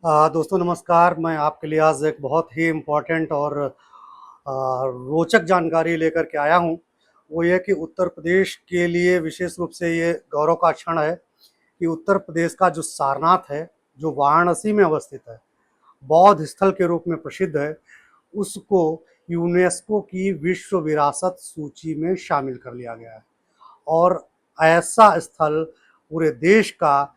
दोस्तों नमस्कार। मैं आपके लिए आज एक बहुत ही इम्पोर्टेंट और रोचक जानकारी लेकर के आया हूँ। वो ये कि उत्तर प्रदेश के लिए विशेष रूप से ये गौरव का क्षण है कि उत्तर प्रदेश का जो सारनाथ है, जो वाराणसी में अवस्थित है, बौद्ध स्थल के रूप में प्रसिद्ध है, उसको यूनेस्को की विश्व विरासत सूची में शामिल कर लिया गया है। और ऐसा स्थल पूरे देश का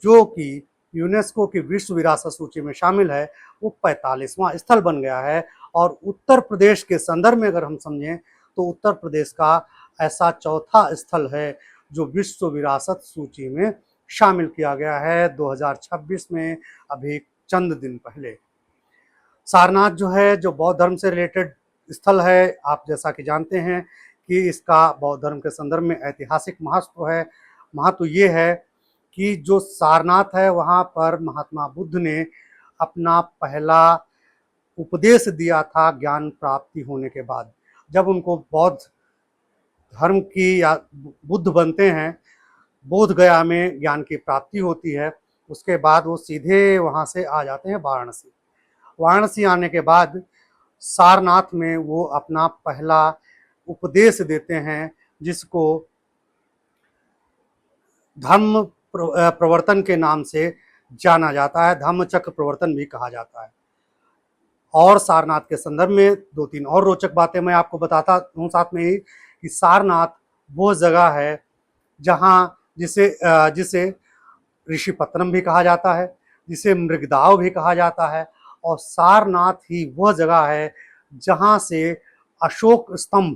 जो कि यूनेस्को की विश्व विरासत सूची में शामिल है, वो 45वां स्थल बन गया है। और उत्तर प्रदेश के संदर्भ में अगर हम समझें तो उत्तर प्रदेश का ऐसा चौथा स्थल है जो विश्व विरासत सूची में शामिल किया गया है 2026 में, अभी चंद दिन पहले। सारनाथ जो है, जो बौद्ध धर्म से रिलेटेड स्थल है, आप जैसा कि जानते हैं कि इसका बौद्ध धर्म के संदर्भ में ऐतिहासिक महत्व है। महत्व ये है कि जो सारनाथ है, वहाँ पर महात्मा बुद्ध ने अपना पहला उपदेश दिया था ज्ञान प्राप्ति होने के बाद। जब उनको बौद्ध धर्म की या बुद्ध बनते हैं, बोध गया में ज्ञान की प्राप्ति होती है, उसके बाद वो सीधे वहाँ से आ जाते हैं वाराणसी। वाराणसी आने के बाद सारनाथ में वो अपना पहला उपदेश देते हैं, जिसको धम्म प्रवर्तन के नाम से जाना जाता है। धम्मचक्र प्रवर्तन भी कहा जाता है। और सारनाथ के संदर्भ में दो तीन और रोचक बातें मैं आपको बताता हूँ साथ में ही, कि सारनाथ वो जगह है जहाँ जिसे जिसे ऋषिपत्रम भी कहा जाता है, जिसे मृगदाव भी कहा जाता है। और सारनाथ ही वह जगह है जहाँ से अशोक स्तंभ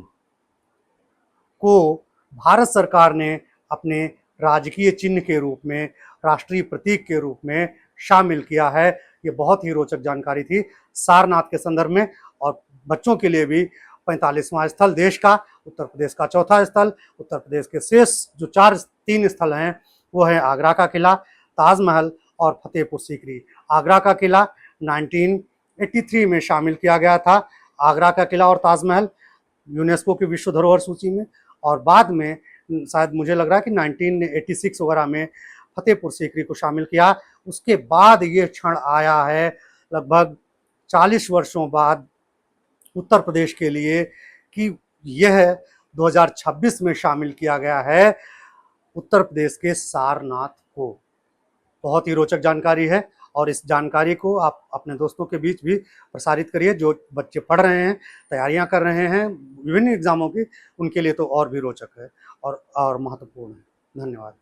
को भारत सरकार ने अपने राजकीय चिन्ह के रूप में, राष्ट्रीय प्रतीक के रूप में शामिल किया है। ये बहुत ही रोचक जानकारी थी सारनाथ के संदर्भ में। और बच्चों के लिए भी 45वां स्थल देश का, उत्तर प्रदेश का चौथा स्थल, उत्तर प्रदेश के शेष जो तीन स्थल हैं वो है आगरा का किला, ताजमहल और फतेहपुर सीकरी। आगरा का किला 1983 में शामिल किया गया था, आगरा का किला और ताजमहल यूनेस्को की विश्व धरोहर सूची में। और बाद में शायद मुझे लग रहा है कि 1986 वगैरह में फतेहपुर सीकरी को शामिल किया। उसके बाद ये क्षण आया है लगभग 40 वर्षों बाद उत्तर प्रदेश के लिए कि यह 2026 में शामिल किया गया है उत्तर प्रदेश के सारनाथ को। बहुत ही रोचक जानकारी है और इस जानकारी को आप अपने दोस्तों के बीच भी प्रसारित करिए। जो बच्चे पढ़ रहे हैं, तैयारियां कर रहे हैं विभिन्न एग्जामों की, उनके लिए तो और भी रोचक है और महत्वपूर्ण है। धन्यवाद।